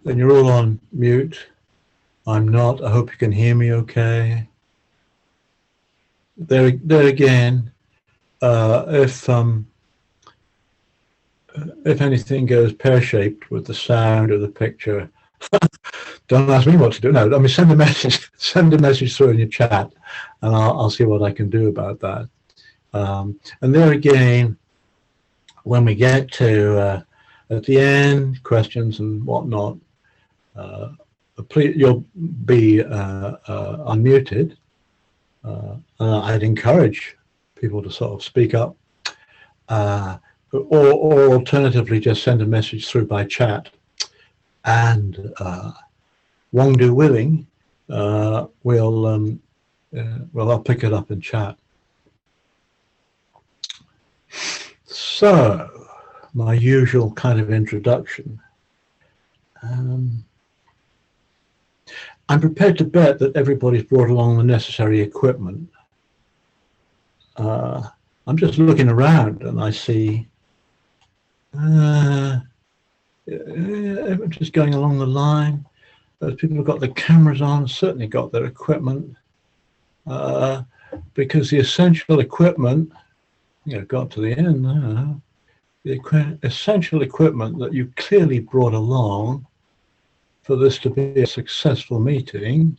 and you're all on mute. I'm not. I hope you can hear me okay. There again, if anything goes pear-shaped with the sound or the picture, don't ask me what to do. No, I mean, send a message through in your chat, and I'll see what I can do about that. And there again, when we get to at the end, questions and whatnot, please, you'll be unmuted. I'd encourage people to sort of speak up, or alternatively just send a message through by chat. And Wongdu willing, I'll pick it up in chat. So, my usual kind of introduction. I'm prepared to bet that everybody's brought along the necessary equipment. I'm just looking around and I see just going along the line. Those people have got their cameras on, certainly got their equipment, because the essential equipment, got to the end now, the essential equipment that you clearly brought along for this to be a successful meeting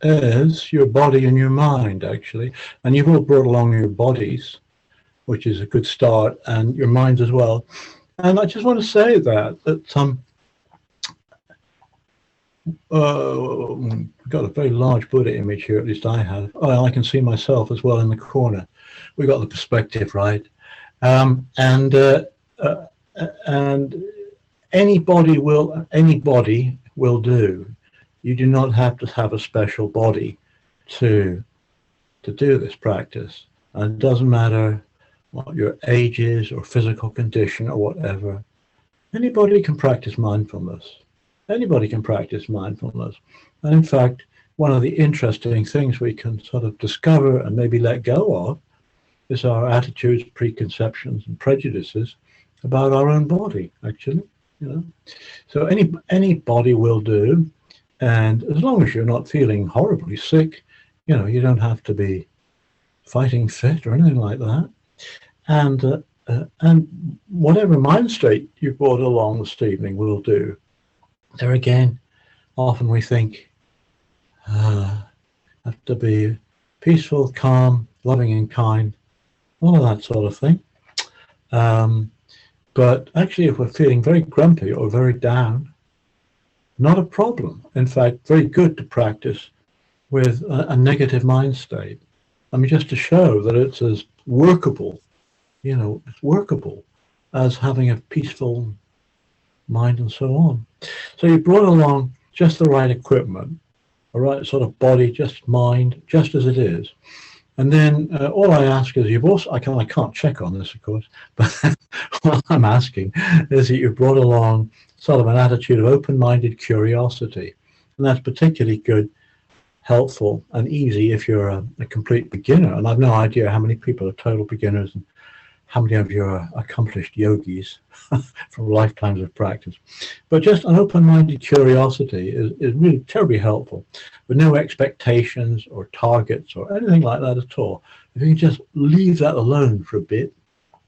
is your body and your mind, actually. And you've all brought along your bodies, which is a good start, and your minds as well. And I just want to say that we've got a very large Buddha image here, at least I have. Oh, I can see myself as well in the corner. We got the perspective right. And anybody will do. You do not have to have a special body to do this practice. And it doesn't matter what your age is or physical condition or whatever. Anybody can practice mindfulness. Anybody can practice mindfulness. And in fact, one of the interesting things we can sort of discover and maybe let go of is our attitudes, preconceptions, and prejudices about our own body, actually. So anybody will do, and as long as you're not feeling horribly sick, you don't have to be fighting fit or anything like that. And whatever mind state you brought along this evening will do. There again, often we think have to be peaceful, calm, loving and kind, all of that sort of thing. But actually, if we're feeling very grumpy or very down, not a problem. In fact, very good to practice with a negative mind state. I mean, just to show that it's as workable, it's workable as having a peaceful mind and so on. So you brought along just the right equipment, the right sort of body, just mind, just as it is. And then all I ask is I can't check on this, of course, but what I'm asking is that you've brought along sort of an attitude of open-minded curiosity. And that's particularly good, helpful, and easy if you're a complete beginner. And I've no idea how many people are total beginners and how many of you are accomplished yogis from lifetimes of practice. But just an open-minded curiosity is really terribly helpful, with no expectations or targets or anything like that at all. If you can just leave that alone for a bit,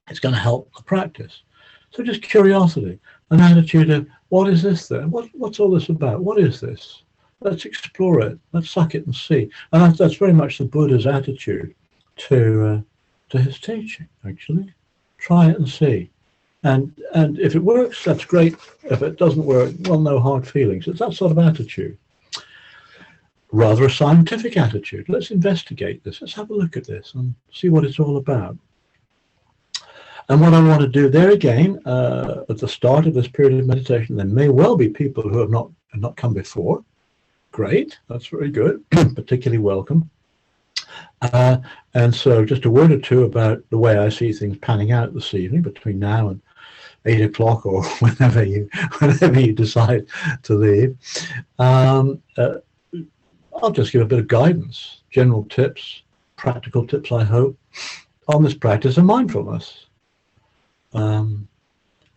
it's going to help the practice. So just curiosity, an attitude of, what is this then? What's all this about? What is this? Let's explore it. Let's suck it and see. And that's very much the Buddha's attitude to his teaching, actually. Try it and see. And if it works, that's great. If it doesn't work, well, no hard feelings. It's that sort of attitude. Rather a scientific attitude. Let's investigate this. Let's have a look at this and see what it's all about. And what I want to do there again, at the start of this period of meditation, there may well be people who have not come before. Great, that's very good, particularly welcome. And so just a word or two about the way I see things panning out this evening between now and 8 o'clock or whenever you decide to leave. I'll just give a bit of guidance, general tips, practical tips, I hope, on this practice of mindfulness.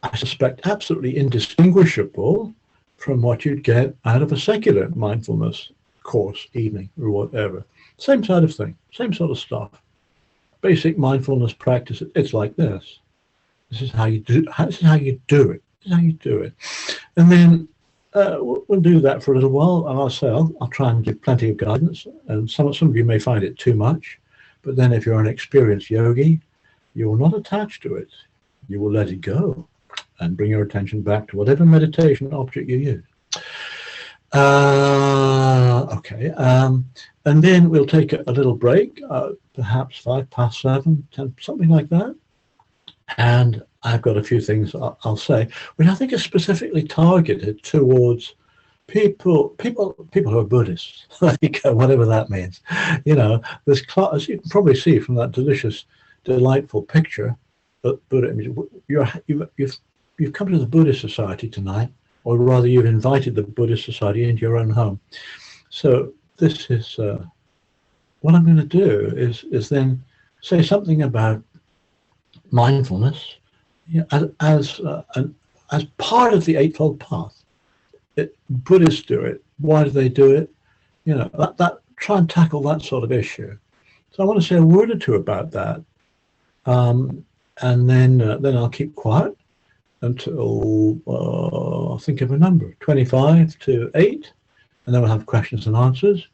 I suspect, absolutely indistinguishable from what you'd get out of a secular mindfulness course, evening, or whatever. Same sort of thing, same sort of stuff. Basic mindfulness practice. It's like this. This is how you do. This is how you do it. This is how you do it. And then we'll do that for a little while. And I'll say I'll try and give plenty of guidance. And some of you may find it too much, but then if you're an experienced yogi, you will not attach to it. You will let it go and bring your attention back to whatever meditation object you use. Okay. And then we'll take a little break, perhaps 7:05, 10, something like that. And I've got a few things I'll say, which I think are specifically targeted towards people who are Buddhists, like whatever that means. You know, there's, as you can probably see from that delicious, delightful picture, Buddha image. You've come to the Buddhist Society tonight, or rather, you've invited the Buddhist Society into your own home. So this is what I'm going to do is then say something about mindfulness, as part of the Eightfold Path. Buddhists do it. Why do they do it? You know, that try and tackle that sort of issue. So I want to say a word or two about that, and then I'll keep quiet until I'll think of a number, 25 to 8, and then we'll have questions and answers,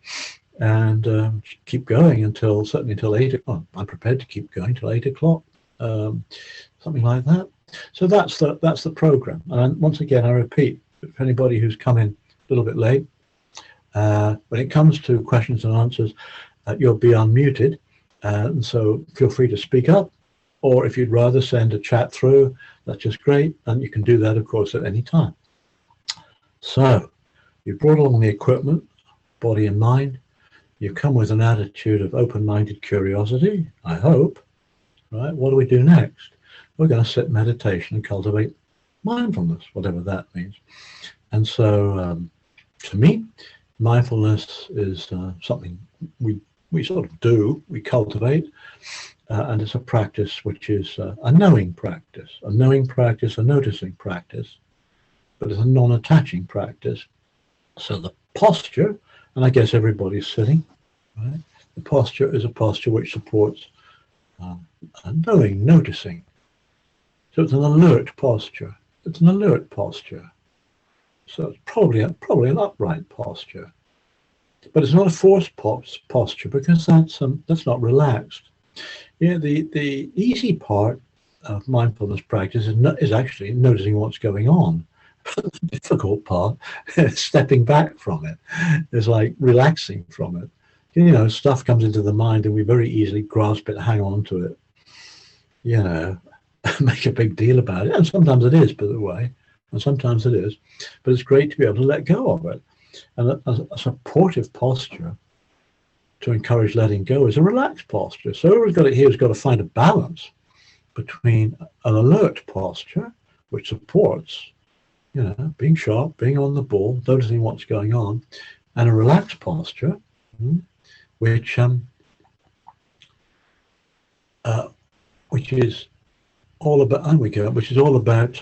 and keep going certainly until 8 o'clock. I'm prepared to keep going till 8 o'clock. Something like that. So that's the program. And once again, I repeat, for anybody who's come in a little bit late, when it comes to questions and answers, you'll be unmuted, and so feel free to speak up, or if you'd rather send a chat through, that's just great, and you can do that, of course, at any time. So you've brought along the equipment, body and mind. You've come with an attitude of open-minded curiosity, I hope. Right? What do we do next? We're going to sit meditation and cultivate mindfulness, whatever that means. And so, to me, mindfulness is something we sort of do, we cultivate, and it's a practice which is a knowing practice, a noticing practice, but it's a non-attaching practice. So the posture, and I guess everybody's sitting, right? The posture is a posture which supports knowing, noticing. So it's an alert posture. It's an alert posture. So it's probably an upright posture. But it's not a forced posture, because that's not relaxed. Yeah, the easy part of mindfulness practice is actually noticing what's going on. The difficult part is stepping back from it. It's like relaxing from it. You know, stuff comes into the mind and we very easily grasp it, hang on to it, you know, make a big deal about it. And sometimes it is, by the way, and sometimes it is. But it's great to be able to let go of it. And a supportive posture to encourage letting go is a relaxed posture. So everyone's got it here has got to find a balance between an alert posture, which supports, you know, being sharp, being on the ball, noticing what's going on, and a relaxed posture, which is all about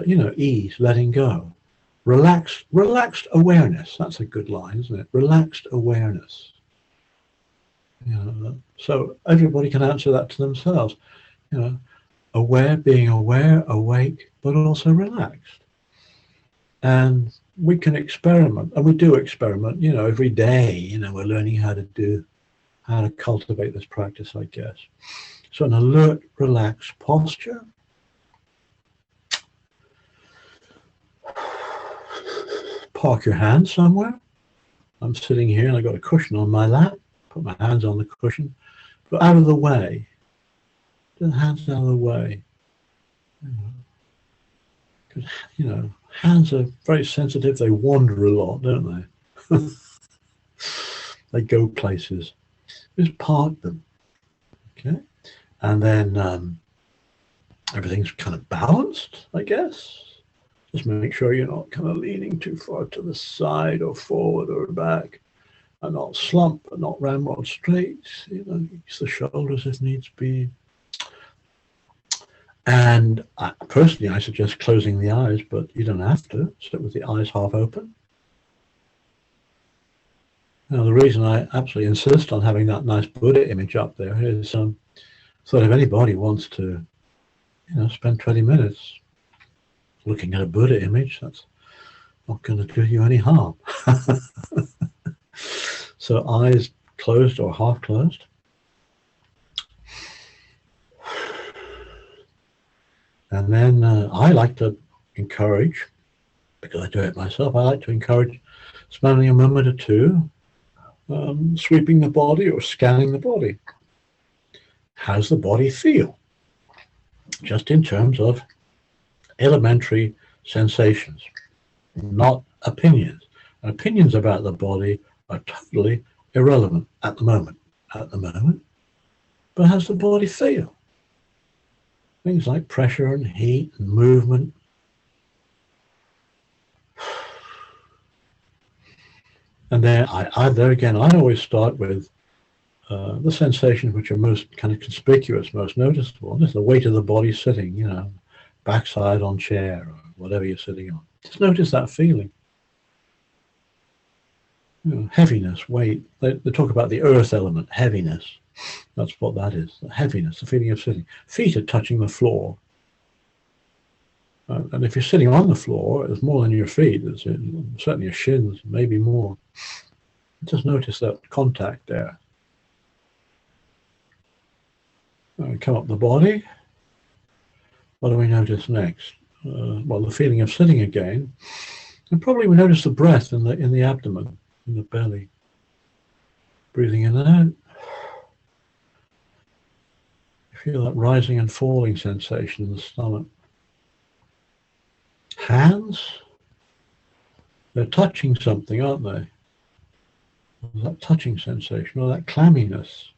you know, ease, letting go, relaxed awareness. That's a good line, isn't it? Relaxed awareness. You know, so everybody can answer that to themselves. You know, aware, being aware, awake, but also relaxed. And we can experiment, and we do experiment, you know, every day. You know, we're learning how to cultivate this practice, I guess. So an alert, relaxed posture. Park your hands somewhere. I'm sitting here and I've got a cushion on my lap. Put my hands on the cushion, but out of the way. Get the hands out of the way. Because, you know, hands are very sensitive. They wander a lot, don't they? They go places. Just park them. Okay. And then everything's kind of balanced, I guess. Just make sure you're not kind of leaning too far to the side or forward or back, and not slump and not ramrod straight. You know, use the shoulders if needs be. And personally, I suggest closing the eyes, but you don't have to. Sit with the eyes half open. Now, the reason I absolutely insist on having that nice Buddha image up there is so that if anybody wants to, spend 20 minutes looking at a Buddha image, that's not going to do you any harm. So eyes closed or half closed. And then I like to encourage, because I do it myself, I like to encourage spending a moment or two sweeping the body or scanning the body. How's the body feel? Just in terms of elementary sensations, not opinions. Opinions about the body are totally irrelevant at the moment. But how's the body feel? Things like pressure and heat and movement. And there again, I always start with the sensations which are most kind of conspicuous, most noticeable. And this is the weight of the body sitting, backside on chair or whatever you're sitting on. Just notice that feeling. Heaviness, weight. They talk about the earth element, heaviness. That's what that is, the heaviness, the feeling of sitting. Feet are touching the floor. And if you're sitting on the floor, it's more than your feet. It's certainly your shins, maybe more. Just notice that contact there. Come up the body. What do we notice next? Well, the feeling of sitting again. And probably we notice the breath in the abdomen, in the belly. Breathing in and out. You feel that rising and falling sensation in the stomach. Hands, they're touching something, aren't they? That touching sensation or that clamminess.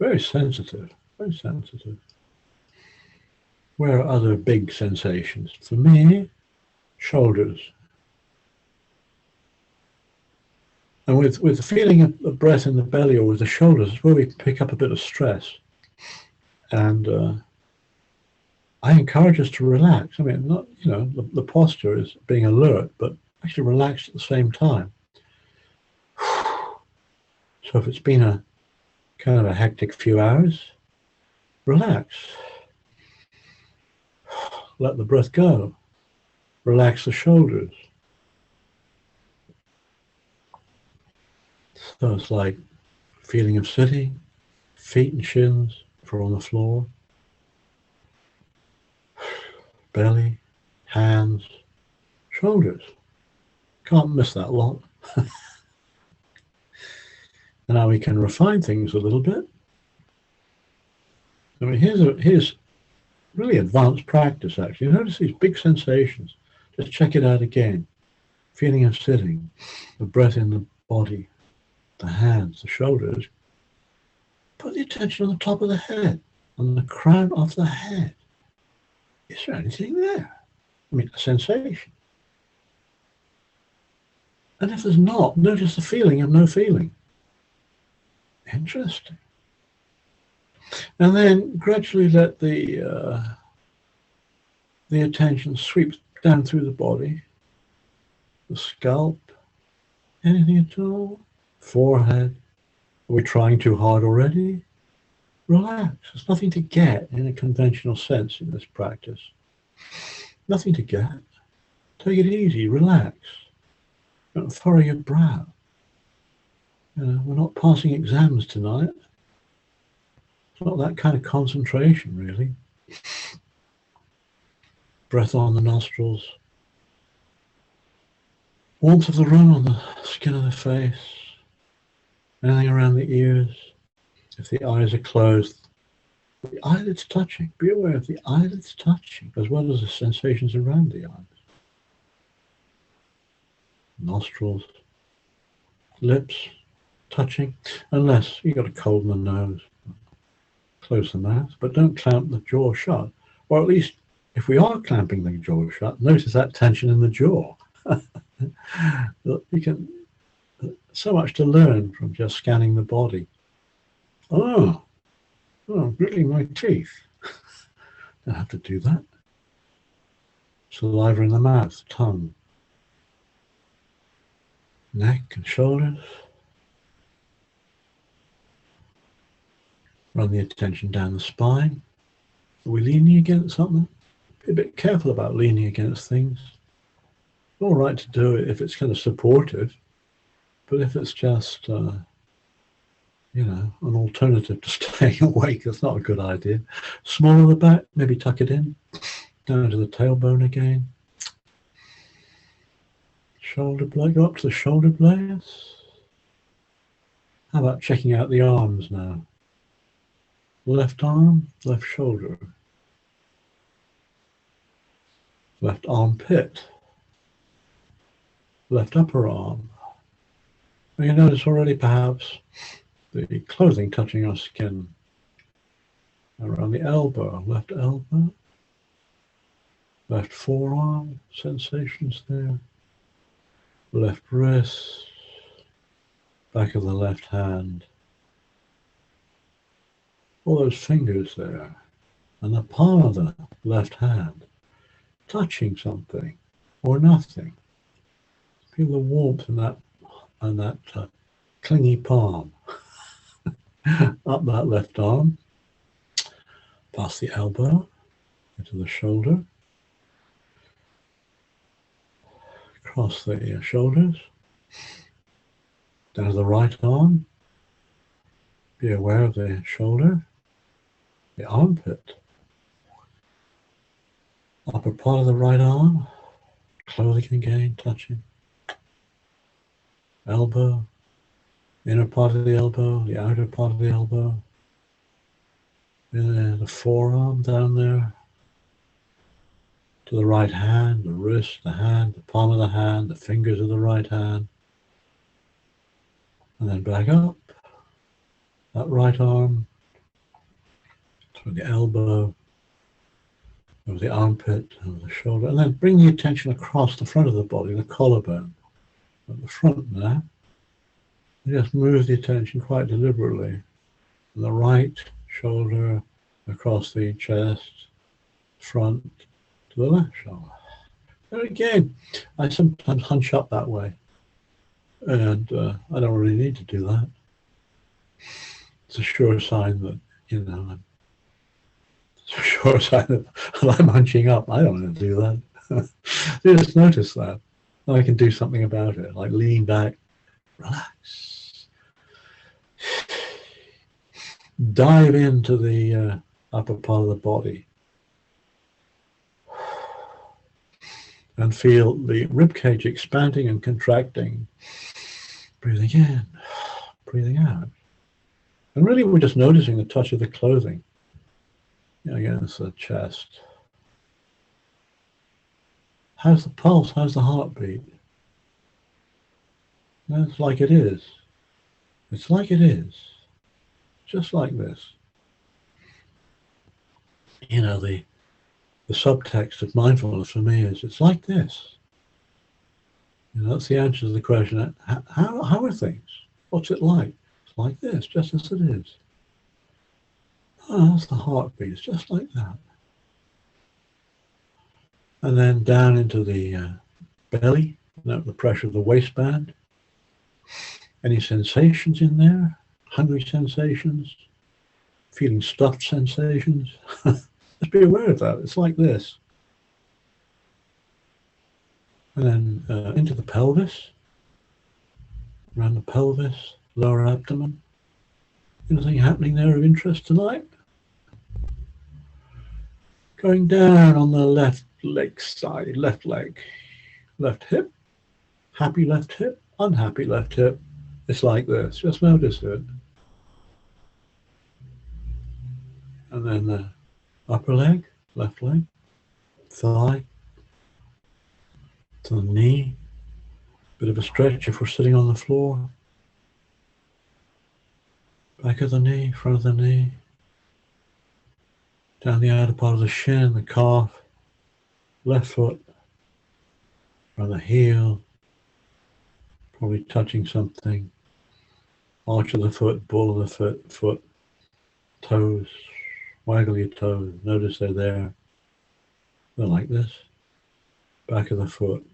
Very sensitive, very sensitive. Where are other big sensations? For me, shoulders. And with the feeling of the breath in the belly or with the shoulders, it's where we pick up a bit of stress. And I encourage us to relax. I mean, not, the posture is being alert, but actually relax at the same time. So if it's been a kind of a hectic few hours, relax. Let the breath go. Relax the shoulders. So it's like feeling of sitting, feet and shins if we're on the floor. Belly, hands, shoulders. Can't miss that lot. And now we can refine things a little bit. I mean, here's really advanced practice, actually. Notice these big sensations. Just check it out again. Feeling of sitting, the breath in the body, the hands, the shoulders. Put the attention on the top of the head, on the crown of the head. Is there anything there? I mean, a sensation. And if there's not, notice the feeling of no feeling. Interesting. And then gradually let the attention sweep down through the body, the scalp, anything at all, forehead. Are we trying too hard already? Relax. There's nothing to get in a conventional sense in this practice. Nothing to get. Take it easy. Relax. Don't furrow your brow. We're not passing exams tonight. It's not that kind of concentration, really. Breath on the nostrils. Warmth of the room on the skin of the face. Anything around the ears. If the eyes are closed, the eyelids touching. Be aware of the eyelids touching, as well as the sensations around the eyes. Nostrils, lips touching, unless you've got a cold in the nose. Close the mouth, but don't clamp the jaw shut. Or at least, if we are clamping the jaw shut, notice that tension in the jaw. You can, so much to learn from just scanning the body. Oh, gritting my teeth. don't have to do that. Saliva in the mouth, tongue, neck and shoulders. Run the attention down the spine. Are we leaning against something? Be a bit careful about leaning against things. It's all right to do it if it's kind of supportive, but if it's just, an alternative to staying awake, that's not a good idea. Small of the back, maybe tuck it in. Down to the tailbone again. Shoulder blade, go up to the shoulder blades. How about checking out the arms now? Left arm, left shoulder. Left armpit. Left upper arm. You notice already perhaps the clothing touching our skin. Around the elbow, left forearm, sensations there. Left wrist, back of the left hand. All those fingers there. And the palm of the left hand, touching something or nothing. Feel the warmth in that clingy palm. Up that left arm, past the elbow, into the shoulder, across the shoulders, down to the right arm. Be aware of the shoulder, the armpit, upper part of the right arm, clothing again, touching, elbow, inner part of the elbow, the outer part of the elbow, the forearm down there, to the right hand, the wrist, the hand, the palm of the hand, the fingers of the right hand, and then back up, that right arm, to the elbow, over the armpit, over the shoulder, and then bring the attention across the front of the body, the collarbone, at the front now. Just move the attention quite deliberately from the right shoulder across the chest, front to the left shoulder. And again, I sometimes hunch up that way, and I don't really need to do that. It's a sure sign that, it's a sure sign that I'm hunching up. I don't want to do that. Just notice that. I can do something about it, like lean back, relax. Dive into the upper part of the body and feel the ribcage expanding and contracting. Breathing in, breathing out. And really we're just noticing the touch of the clothing against the chest. How's the pulse? How's the heartbeat? It's like it is. It's like it is. Just like this. The subtext of mindfulness for me is, it's like this. That's the answer to the question, how are things? What's it like? It's like this, just as it is. That's the heartbeat, it's just like that. And then down into the belly, the pressure of the waistband. Any sensations in there? Hungry sensations? Feeling stuffed sensations? Just be aware of that. It's like this. And then into the pelvis, around the pelvis, lower abdomen. Anything happening there of interest tonight? Going down on the left leg side, left leg, left hip, happy left hip, unhappy left hip. It's like this. Just notice it. And then the upper leg, left leg, thigh, to the knee. Bit of a stretch if we're sitting on the floor. Back of the knee, front of the knee. Down the outer part of the shin, the calf, left foot, around the heel, probably touching something. Arch of the foot, ball of the foot, toes, Waggle your toes. Notice they're there. They're like this. Back of the foot.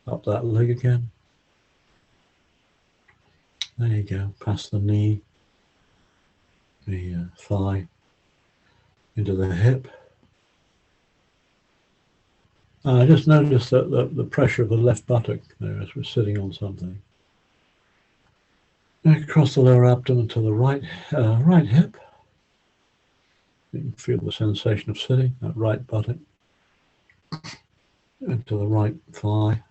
Up that leg again. There you go. Past the knee. The thigh. Into the hip. I just noticed that the pressure of the left buttock there as we're sitting on something. Across the lower abdomen to the right hip. You can feel the sensation of sitting, that right buttock. And to the right thigh.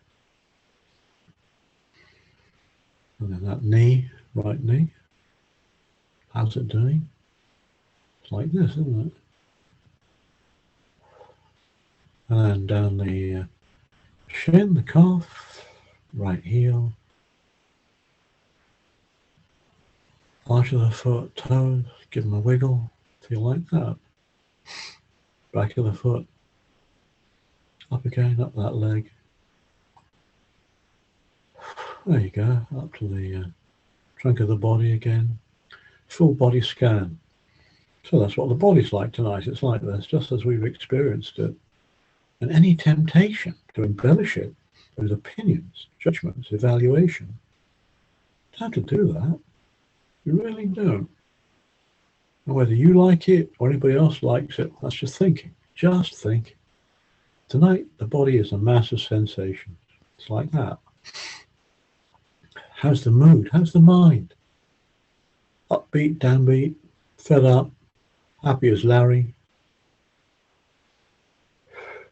And then that knee, right knee. How's it doing? It's like this, isn't it? And then down the shin, the calf, right heel, arch of the foot, toes, give them a wiggle, feel like that. Back of the foot, up again, up that leg. There you go, up to the trunk of the body again. Full body scan. So that's what the body's like tonight. It's like this, just as we've experienced it. And any temptation to embellish it with opinions, judgments, evaluation, you don't have to do that. You really don't. And whether you like it or anybody else likes it, that's just thinking. Just think. Tonight, the body is a mass of sensations. It's like that. How's the mood? How's the mind? Upbeat, downbeat, fed up, happy as Larry,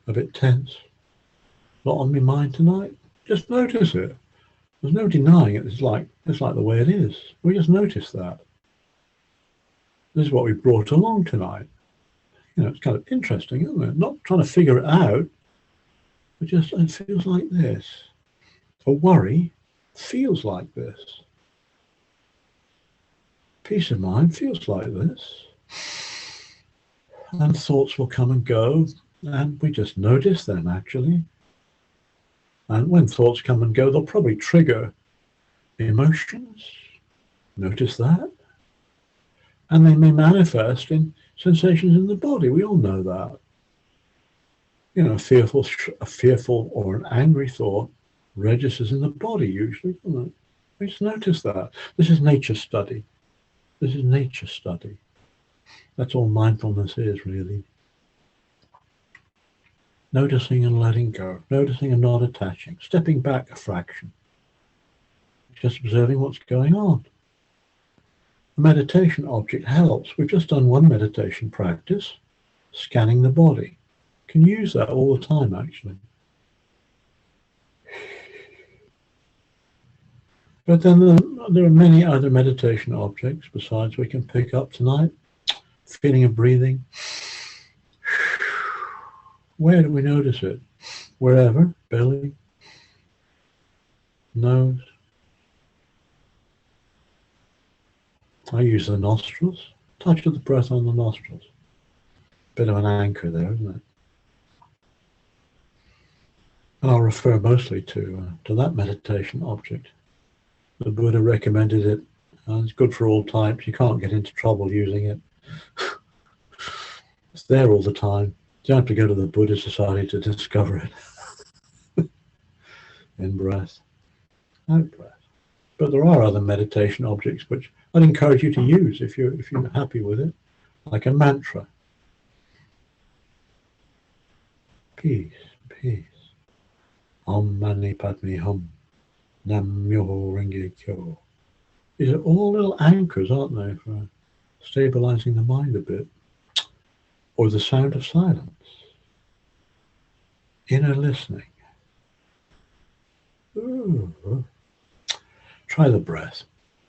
a bit tense. Not on my mind tonight. Just notice it. There's no denying it. It's like the way it is. We just notice that. This is what we brought along tonight. You know, it's kind of interesting, isn't it? Not trying to figure it out, but just it feels like this. A worry feels like this. Peace of mind feels like this. And thoughts will come and go, and we just notice them, actually. And when thoughts come and go, they'll probably trigger emotions. Notice that. And they may manifest in sensations in the body. We all know that. You know, a fearful or an angry thought registers in the body usually, doesn't it? We just notice that. This is nature study. This is nature study. That's all mindfulness is, really. Noticing and letting go. Noticing and not attaching. Stepping back a fraction. Just observing what's going on. A meditation object helps. We've just done one meditation practice, scanning the body. You can use that all the time, actually. But then there are many other meditation objects besides we can pick up tonight. Feeling of breathing. Where do we notice it? Wherever. Belly. Nose. I use the nostrils. Touch of the breath on the nostrils. Bit of an anchor there, isn't it? And I'll refer mostly to that meditation object. The Buddha recommended it. It's good for all types. You can't get into trouble using it. It's there all the time. You don't have to go to the Buddhist Society to discover it. In breath, out breath. But there are other meditation objects which I'd encourage you to use if you're happy with it, like a mantra. Peace, peace. Om Mani Padme Hum. Nam Myoho Renge Kyo. These are all little anchors, aren't they, for stabilizing the mind a bit. Or the sound of silence. Inner listening. Ooh. Try the breath.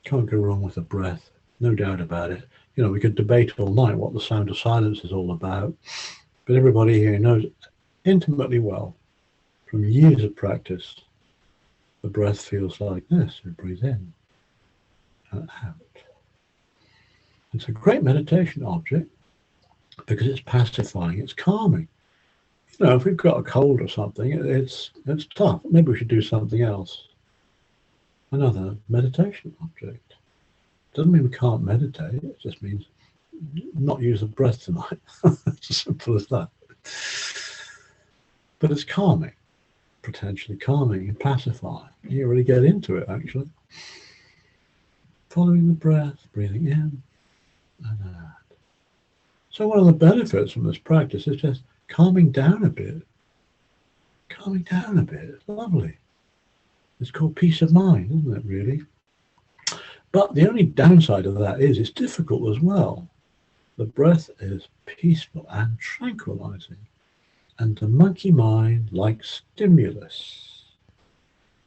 Can't go wrong with the breath. No doubt about it. You know, we could debate all night what the sound of silence is all about. But everybody here knows intimately well, from years of practice, the breath feels like this. We breathe in and out. It's a great meditation object because it's pacifying, it's calming. You know, if we've got a cold or something, it's tough. Maybe we should do something else. Another meditation object. Doesn't mean we can't meditate. It just means not use the breath tonight. It's as simple as that. But it's calming, potentially calming and pacifying. You really get into it, actually. Following the breath, breathing in and out. So one of the benefits from this practice is just calming down a bit. Calming down a bit. It's lovely. It's called peace of mind, isn't it, really? But the only downside of that is it's difficult as well. The breath is peaceful and tranquilizing. And the monkey mind likes stimulus.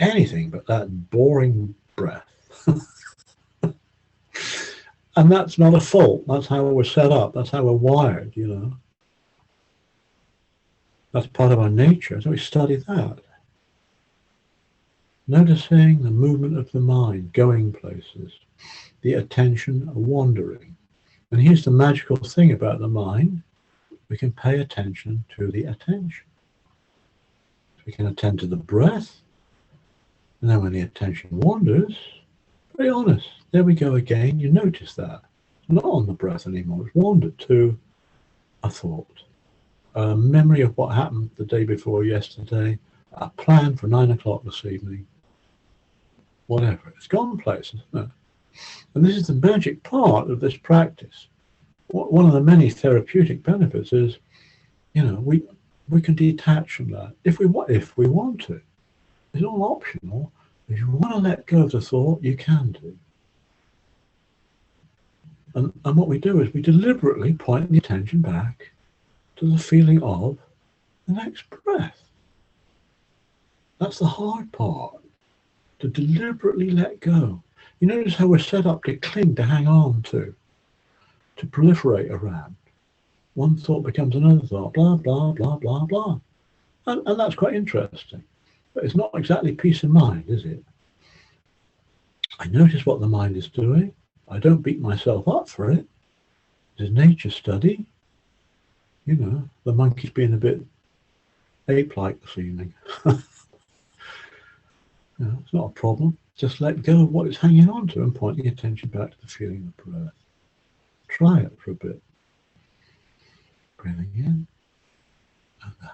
Anything but that boring breath. And that's not a fault. That's how we're set up. That's how we're wired, you know. That's part of our nature. So we study that. Noticing the movement of the mind, going places, the attention wandering. And here's the magical thing about the mind. We can pay attention to the attention. We can attend to the breath. And then when the attention wanders, very honest, there we go again. You notice that. It's not on the breath anymore. It's wandered to a thought, a memory of what happened the day before yesterday, a plan for 9 o'clock this evening, whatever. It's gone places, isn't it? And this is the magic part of this practice. One of the many therapeutic benefits is, you know, we can detach from that if we want to. It's all optional. If you want to let go of the thought, you can do. And what we do is we deliberately point the attention back to the feeling of the next breath. That's the hard part, to deliberately let go. You notice how we're set up to cling, to hang on to proliferate around. One thought becomes another thought, blah, blah, blah, blah, blah. And that's quite interesting. But it's not exactly peace of mind, is it? I notice what the mind is doing. I don't beat myself up for it. It's a nature study. You know, the monkey's being a bit ape-like this evening. You know, it's not a problem. Just let go of what it's hanging on to and point the attention back to the feeling of breath. Try it for a bit. Breathing in and out.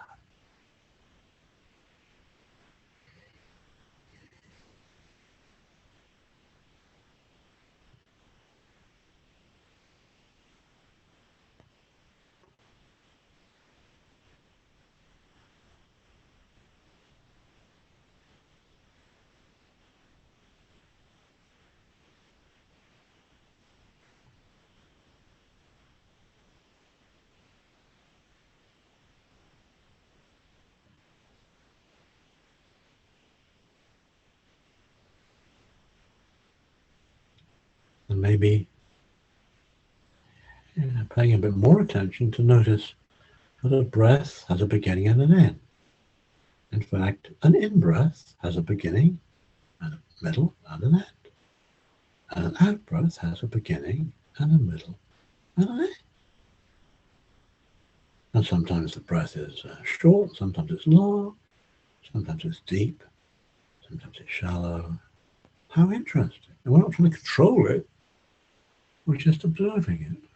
And maybe paying a bit more attention to notice that a breath has a beginning and an end. In fact, an in-breath has a beginning and a middle and an end. And an out-breath has a beginning and a middle and an end. And sometimes the breath is short, sometimes it's long, sometimes it's deep, sometimes it's shallow. How interesting. And we're not trying to control it, we're just observing it.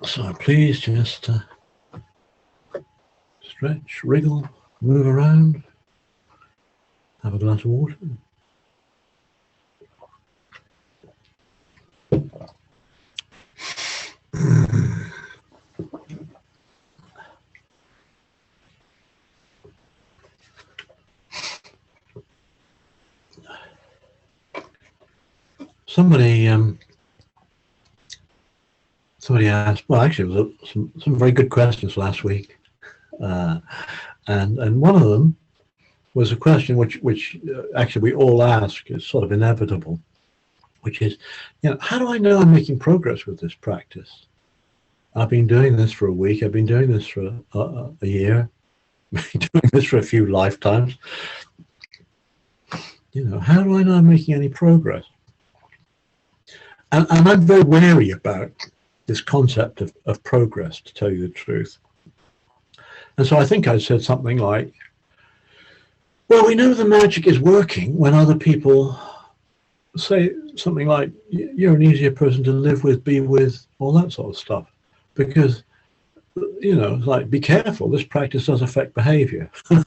So please just stretch, wriggle, move around, have a glass of water. Somebody asked, well, actually, it was some very good questions last week. And one of them was a question which actually we all ask, is sort of inevitable, which is, how do I know I'm making progress with this practice? I've been doing this for a week, I've been doing this for a year, I've been doing this for a few lifetimes. How do I know I'm making any progress? And I'm very wary about this concept of progress, to tell you the truth. And so I think I said something like, well, we know the magic is working when other people say something like, you're an easier person to live with, be with, all that sort of stuff. Because, like, be careful, this practice does affect behavior. Yeah,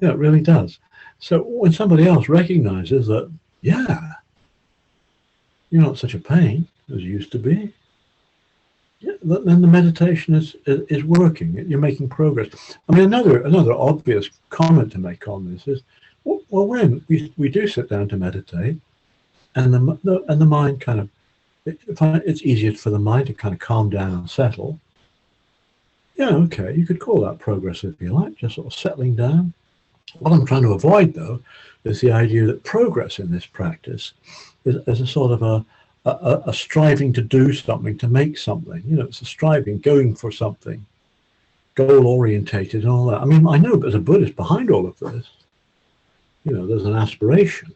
it really does. So when somebody else recognizes that, yeah, you're not such a pain as you used to be, yeah, then the meditation is working. You're making progress. I mean, another obvious comment to make on this is, well, when we do sit down to meditate, and the mind kind of, it's easier for the mind to kind of calm down and settle. Yeah, okay, you could call that progress if you like, just sort of settling down. What I'm trying to avoid, though, is the idea that progress in this practice is a sort of a striving to do something, to make something. It's a striving, going for something, goal-orientated and all that. I mean, I know as a Buddhist behind all of this, there's an aspiration.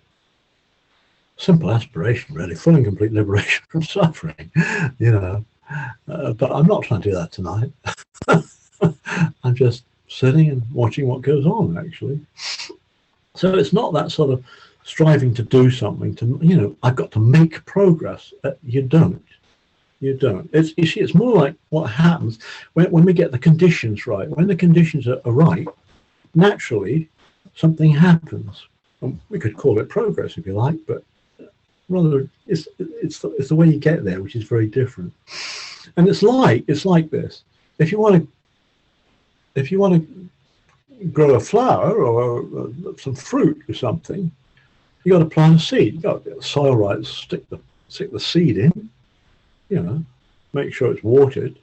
Simple aspiration, really, full and complete liberation from suffering, but I'm not trying to do that tonight. I'm just sitting and watching what goes on, actually. So it's not that sort of striving to do something, to, I've got to make progress. You don't. It's more like what happens when we get the conditions right. When the conditions are right, naturally, something happens. We could call it progress if you like, but rather it's the way you get there, which is very different. And it's like this. If you want to grow a flower or some fruit or something, you got to plant a seed. You got to get the soil right, stick the seed in, make sure it's watered,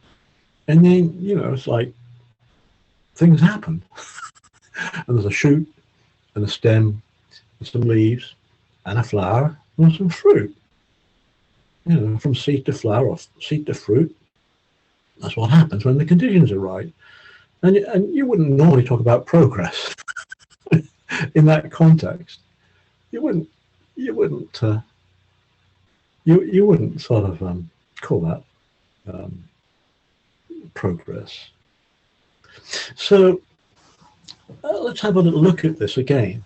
and then it's like things happen. And there's a shoot and a stem and some leaves and a flower and some fruit. From seed to flower or seed to fruit. That's what happens when the conditions are right. And you wouldn't normally talk about progress in that context. You wouldn't sort of call that progress. So let's have a little look at this again.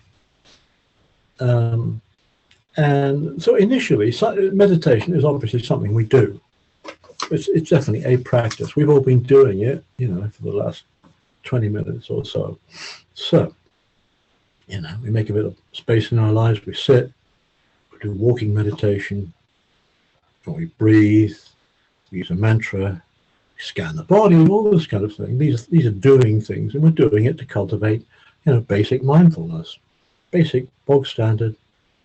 And so initially, meditation is obviously something we do. It's definitely a practice. We've all been doing it, for the last 20 minutes or so. So, we make a bit of space in our lives. We sit, we do walking meditation, or we breathe, we use a mantra, we scan the body, all this kind of thing. These are doing things, and we're doing it to cultivate, basic mindfulness, basic bog standard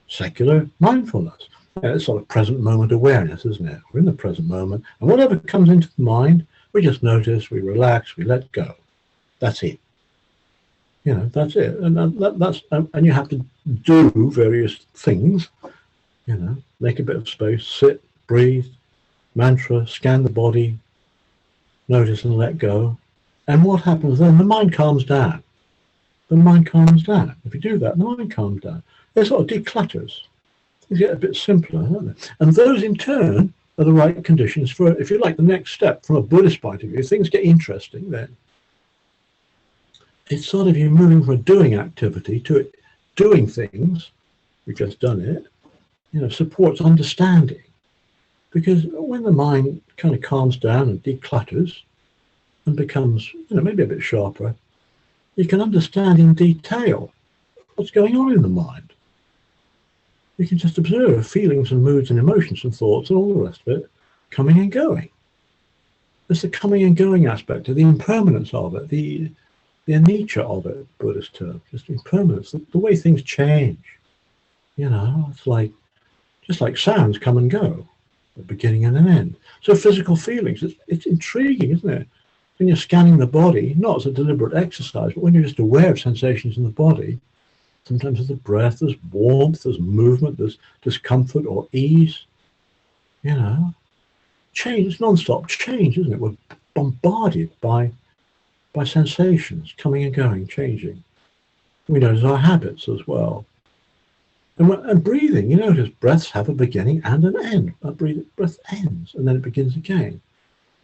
secular mindfulness. It's sort of present moment awareness, isn't it? We're in the present moment, and whatever comes into the mind, we just notice, we relax, we let go. That's it. That's it. And you have to do various things, make a bit of space, sit, breathe, mantra, scan the body, notice and let go. And what happens then? The mind calms down. If you do that, the mind calms down. It sort of declutters. Things get a bit simpler, don't they? And those in turn are the right conditions for, if you like, the next step from a Buddhist point of view. Things get interesting then. It's sort of you moving from a doing activity to doing things. We've just done it. Supports understanding. Because when the mind kind of calms down and declutters and becomes, maybe a bit sharper, you can understand in detail what's going on in the mind. You can just observe feelings and moods and emotions and thoughts and all the rest of it coming and going. There's the coming and going aspect of the impermanence of it, the anicca of it, Buddhist term, just impermanence, the way things change. It's like, just like sounds come and go, a beginning and an end. So physical feelings, it's intriguing, isn't it? When you're scanning the body, not as a deliberate exercise, but when you're just aware of sensations in the body, sometimes there's the breath, there's warmth, there's movement, there's discomfort or ease. Change, non-stop change, isn't it? We're bombarded by sensations coming and going, changing. We notice our habits as well. And breathing, you notice breaths have a beginning and an end. Breath ends and then it begins again.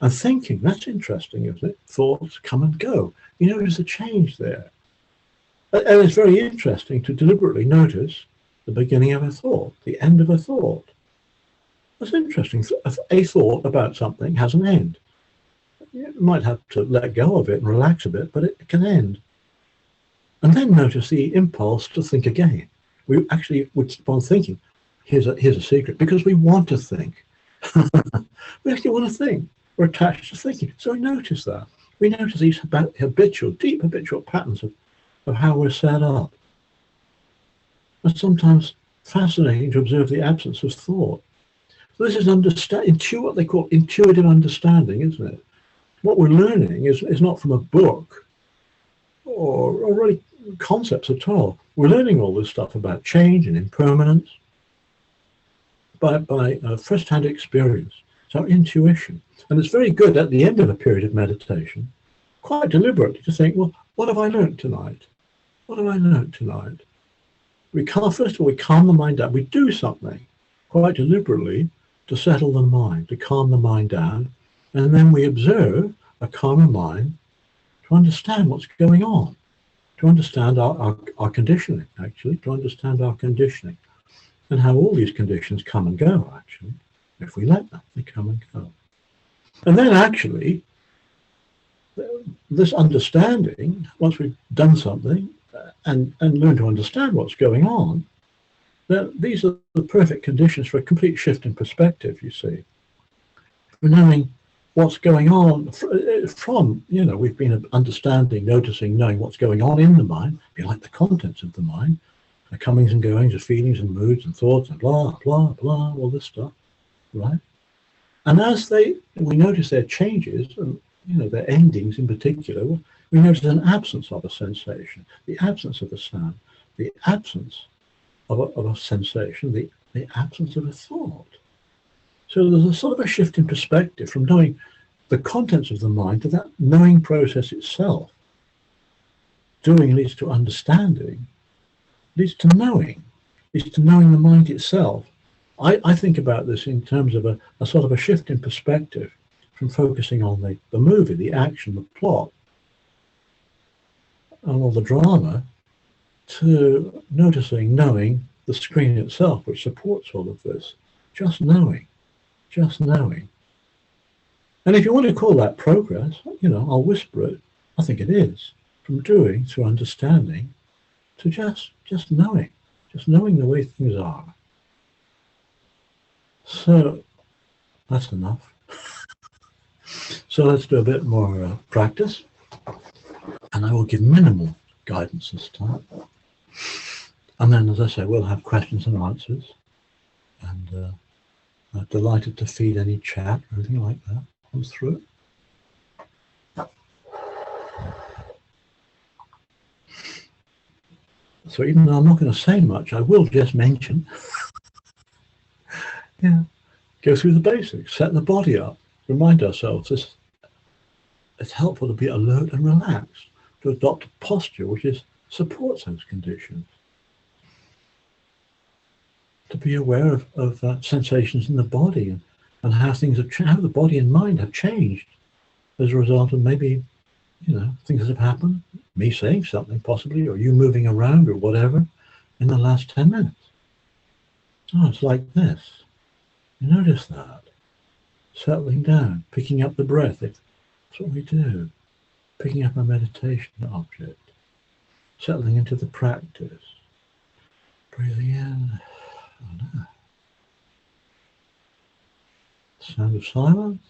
And thinking, that's interesting, isn't it? Thoughts come and go. You notice a change there. And it's very interesting to deliberately notice the beginning of a thought, the end of a thought. That's interesting. A thought about something has an end. You might have to let go of it and relax a bit, but it can end. And then notice the impulse to think again. We keep on thinking. Here's a secret, because we want to think. We actually want to think. We're attached to thinking. So we notice that. We notice these deep habitual patterns of how we're set up. It's sometimes fascinating to observe the absence of thought. So this is what they call intuitive understanding, isn't it? What we're learning is not from a book or really concepts at all. We're learning all this stuff about change and impermanence by first-hand experience. It's our intuition. And it's very good at the end of a period of meditation, quite deliberately to think, well, what have I learned tonight? What have I learned tonight? First of all, we calm the mind down. We do something quite deliberately to settle the mind, to calm the mind down. And then we observe a calmer mind to understand what's going on, to understand our conditioning, actually, to understand our conditioning and how all these conditions come and go, actually. If we let them, they come and go. And then actually, this understanding, once we've done something and learn to understand what's going on, that these are the perfect conditions for a complete shift in perspective, you see. For knowing what's going on from, we've been understanding, noticing, knowing what's going on in the mind, be like the contents of the mind, the comings and goings of feelings and moods and thoughts and blah, blah, blah, all this stuff, right? And as we notice their changes and, their endings in particular, we notice an absence of a sensation, the absence of a sound, the absence of a sensation, the absence of a thought. So there's a sort of a shift in perspective from knowing the contents of the mind to that knowing process itself. Doing leads to understanding, leads to knowing the mind itself. I think about this in terms of a sort of a shift in perspective from focusing on the movie, the action, the plot, and all the drama, to noticing, knowing the screen itself, which supports all of this. Just knowing. And if you want to call that progress, I'll whisper it. I think it is. From doing to understanding to just knowing the way things are. So that's enough. So let's do a bit more practice. And I will give minimal guidance this time. And then, as I say, we'll have questions and answers. And I'm delighted to feed any chat or anything like that comes through. So even though I'm not going to say much, I will just mention, go through the basics, set the body up, remind ourselves it's helpful to be alert and relaxed, to adopt a posture which supports those conditions. To be aware of sensations in the body and how things how the body and mind have changed as a result of maybe, things that have happened, me saying something possibly, or you moving around or whatever in the last 10 minutes. Oh, it's like this. You notice that. settling down, picking up the breath. That's what we do. Picking up a meditation object, settling into the practice, breathing in and out. Sound of silence,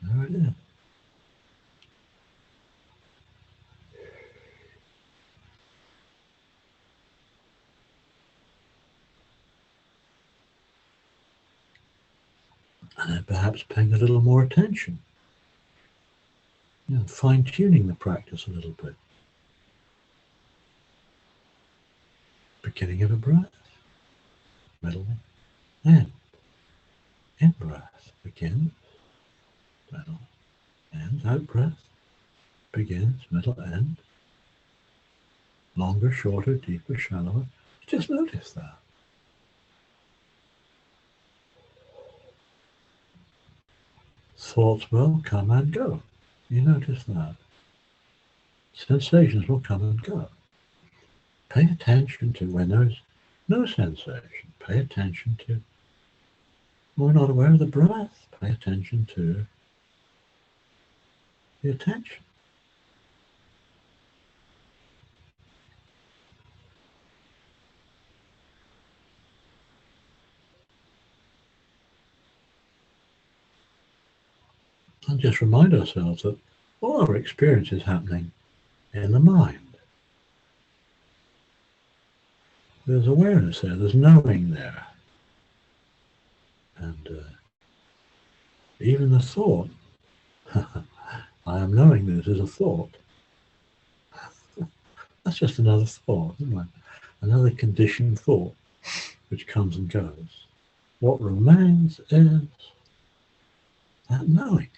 there it is. And then perhaps paying a little more attention, fine-tuning the practice a little bit. Beginning of a breath, middle, end. In-breath begins, middle, end. Out-breath begins, middle, end. Longer, shorter, deeper, shallower. Just notice that. Thoughts will come and go. You notice that. Sensations will come and go. Pay attention to when there's no sensation. Pay attention to, we're not aware of the breath. Pay attention to the attention. And just remind ourselves that all our experience is happening in the mind. There's awareness there, there's knowing there. And even the thought, I am knowing this is a thought. That's just another thought, isn't it? Another conditioned thought which comes and goes. What remains is that knowing.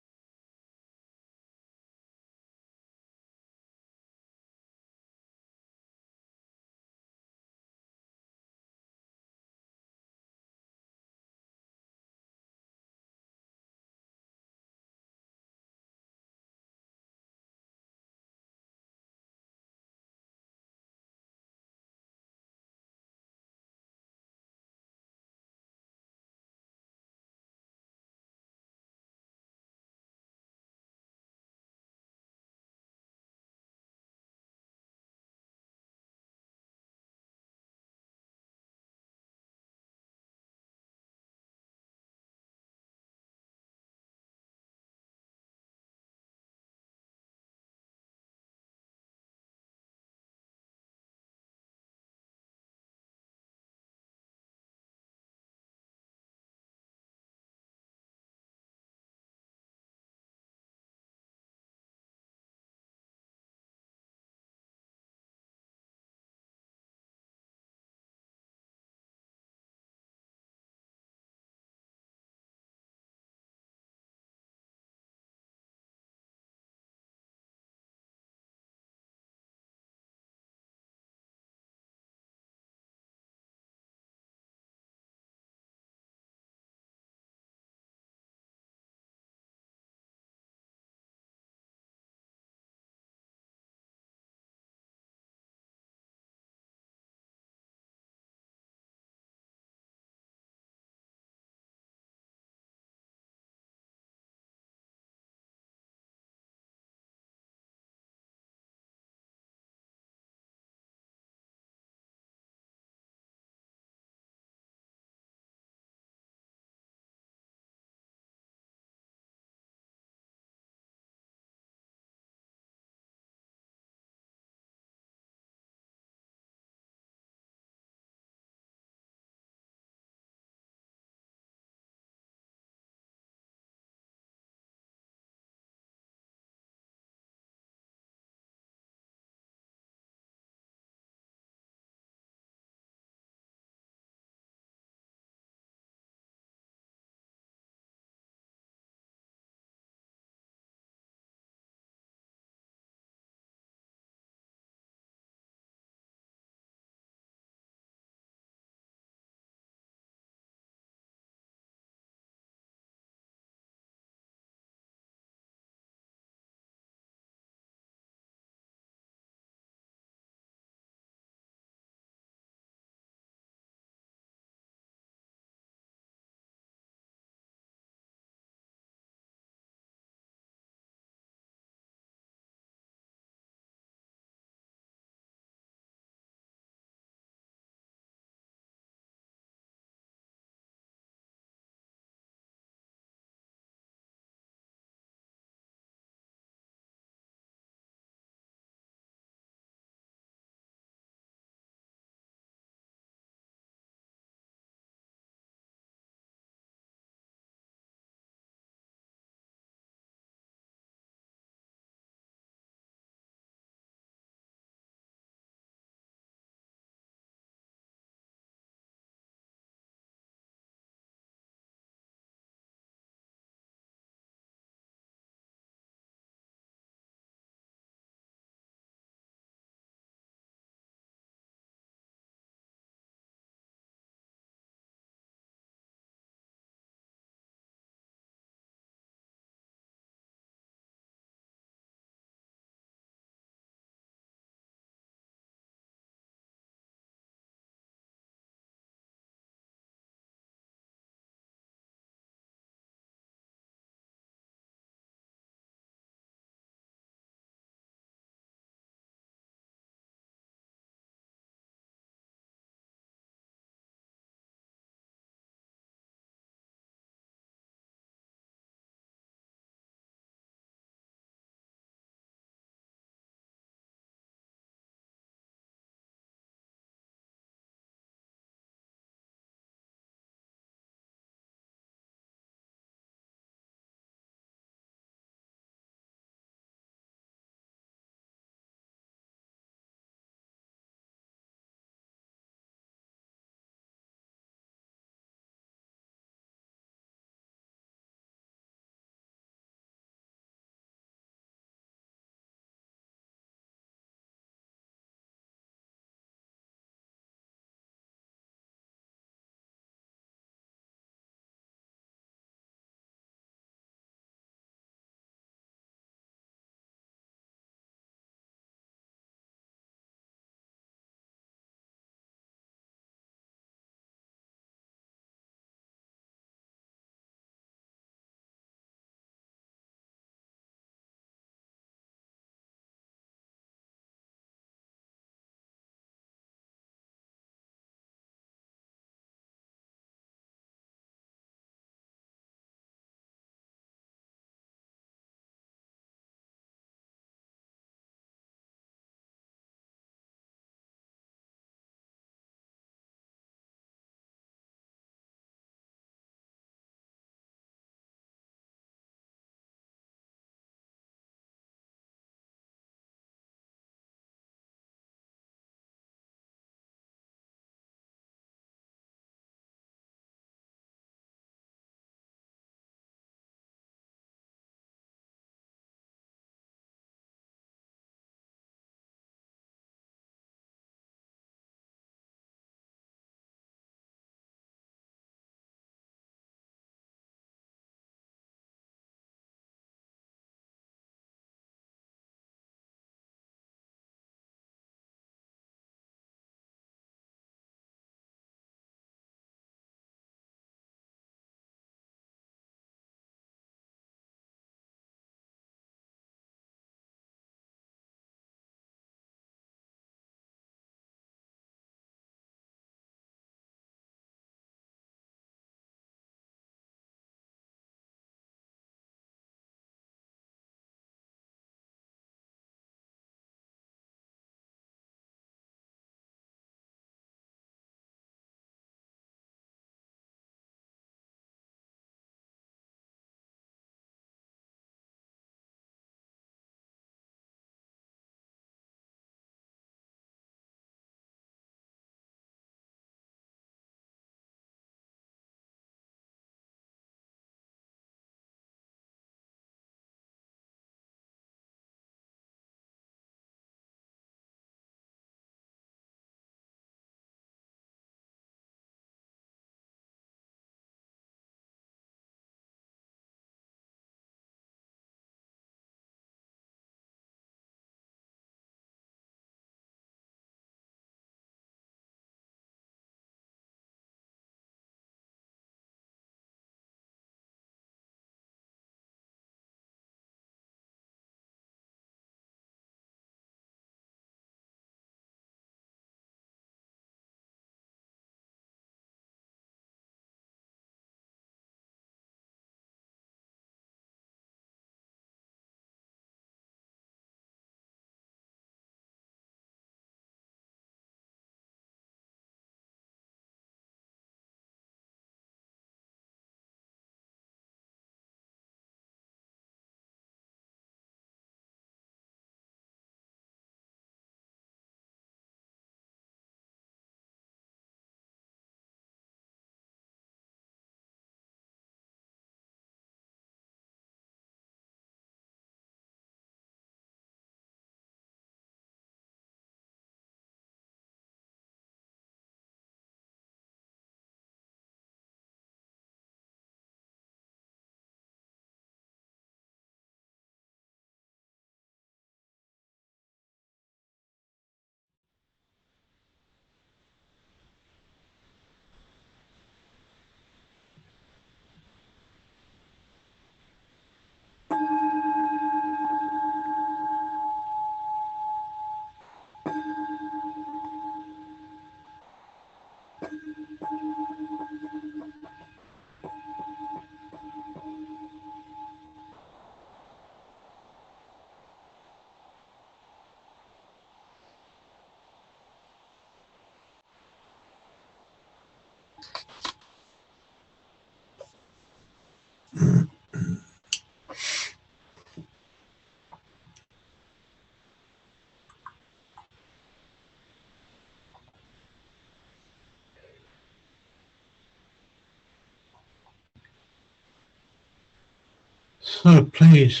So please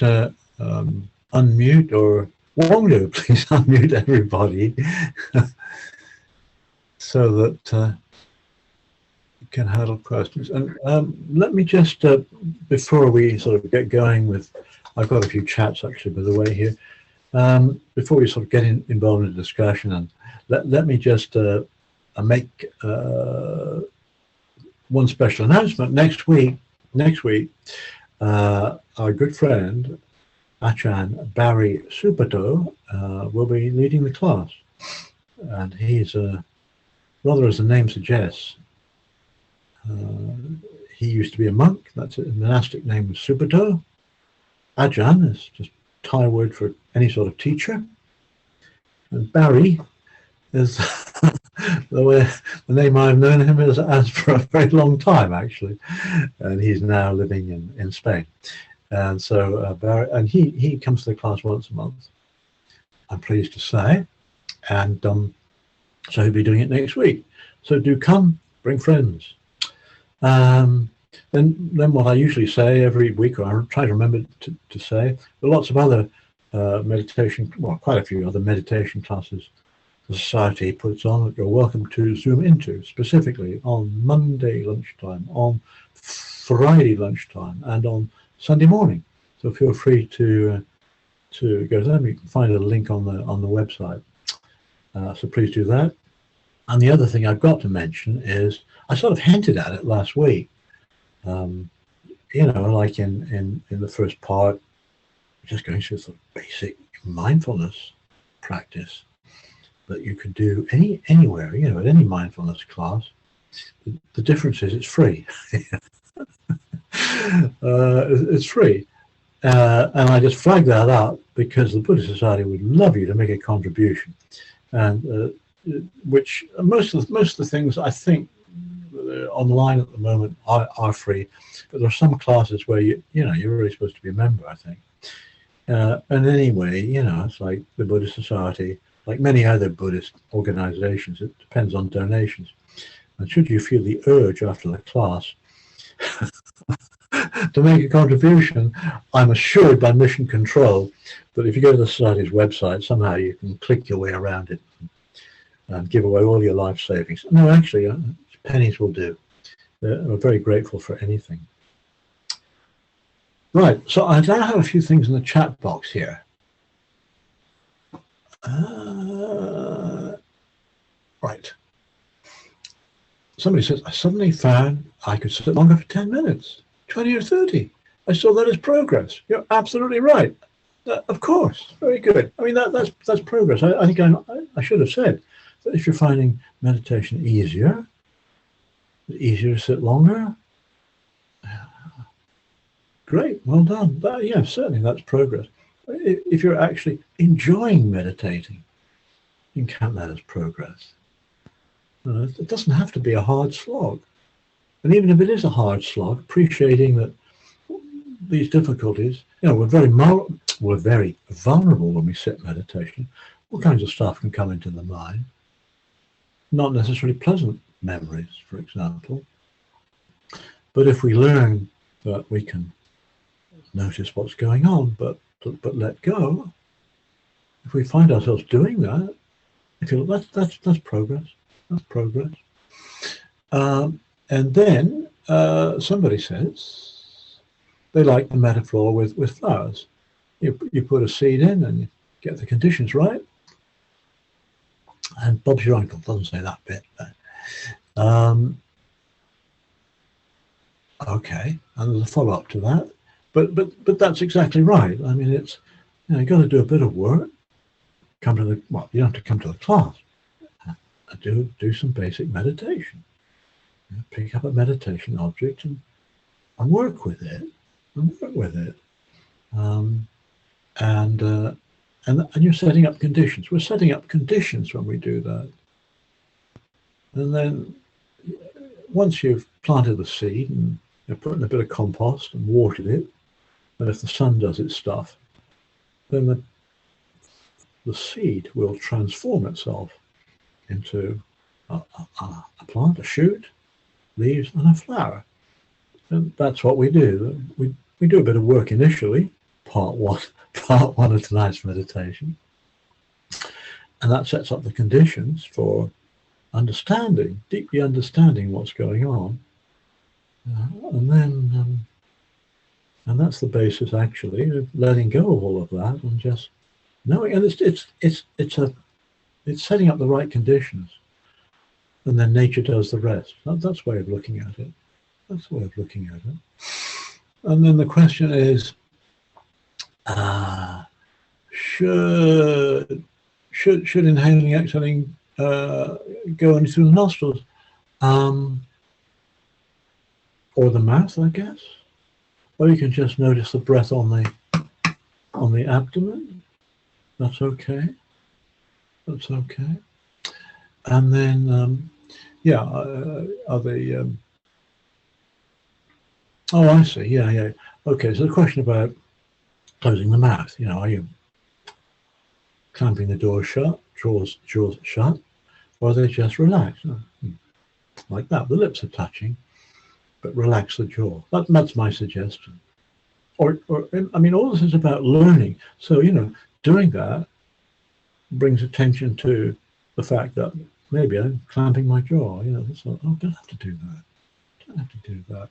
unmute, or Wonglu, please unmute everybody so that you can handle questions. And let me just, before we sort of get going with, I've got a few chats actually by the way here, before we sort of get involved in the discussion, and let me just make one special announcement. Next week, our good friend Ajahn Barry Subhaddo will be leading the class, and he's rather, as the name suggests, he used to be a monk. That's it. The monastic name was Subhaddo. Ajahn is just Thai word for any sort of teacher, and Barry is the name I've known him as for a very long time actually, and he's now living in Spain. And so Barry, and he comes to the class once a month, I'm pleased to say, and so he'll be doing it next week. So do come, bring friends. Then what I usually say every week, or I try to remember to say, there are lots of other meditation, well, quite a few other meditation classes the Society puts on that you're welcome to zoom into, specifically on Monday lunchtime, on Friday lunchtime, and on Sunday morning. So feel free to go to them. You can find a link on the website. So please do that. And the other thing I've got to mention is, I sort of hinted at it last week. You know, like in the first part, just going through sort of basic mindfulness practice that you could do anywhere, you know, at any mindfulness class. The difference is it's free. It's free. And I just flagged that up because the Buddhist Society would love you to make a contribution. And which most of the things I think online at the moment are free, but there are some classes where you're really supposed to be a member, I think. And anyway, you know, it's like the Buddhist Society, like many other Buddhist organizations, it depends on donations. And should you feel the urge after the class to make a contribution, I'm assured by Mission Control that if you go to the Society's website, somehow you can click your way around it and give away all your life savings. No, actually, pennies will do. We're very grateful for anything. Right, so I now have a few things in the chat box here. Right. Somebody says, I suddenly found I could sit longer for 10 minutes, 20 or 30. I saw that as progress. You're absolutely right. Of course, very good. I mean, that's progress. I think I should have said that if you're finding meditation easier to sit longer, great, well done. Yeah, certainly that's progress. If you're actually enjoying meditating, you can count that as progress. It doesn't have to be a hard slog. And even if it is a hard slog, appreciating that these difficulties, you know, we're very vulnerable when we sit meditation. All kinds of stuff can come into the mind. Not necessarily pleasant memories, for example. But if we learn that we can notice what's going on, but let go, if we find ourselves doing that, I feel that's progress. That's progress. And then somebody says they like the metaphor with flowers. You put a seed in and you get the conditions right. And Bob's your uncle doesn't say that bit. Okay, and there's a follow-up to that. But that's exactly right. I mean, it's, you know, you've got to do a bit of work. You don't have to come to the class. Do some basic meditation. You know, pick up a meditation object and work with it. And you're setting up conditions. We're setting up conditions when we do that. And then once you've planted the seed and you're putting a bit of compost and watered it, and if the sun does its stuff, then the seed will transform itself into a plant, a shoot, leaves, and a flower. And that's what we do. we do a bit of work initially, part one of tonight's meditation, and that sets up the conditions for understanding, deeply understanding what's going on, and then and that's the basis actually of letting go of all of that and just knowing. And it's setting up the right conditions, and then nature does the rest. That's the way of looking at it. That's the way of looking at it. And then the question is, should inhaling, exhaling go only through the nostrils, or the mouth, I guess? Or you can just notice the breath on the abdomen. That's okay. That's okay. And then, are they? Oh, I see. Yeah. Okay. So the question about closing the mouth. Are you clamping the door shut, jaws shut, or are they just relaxed? Like that. The lips are touching, but relax the jaw. That's my suggestion. Or I mean, all this is about learning. So doing that brings attention to the fact that maybe I'm clamping my jaw. It's like, oh, don't have to do that. Don't have to do that.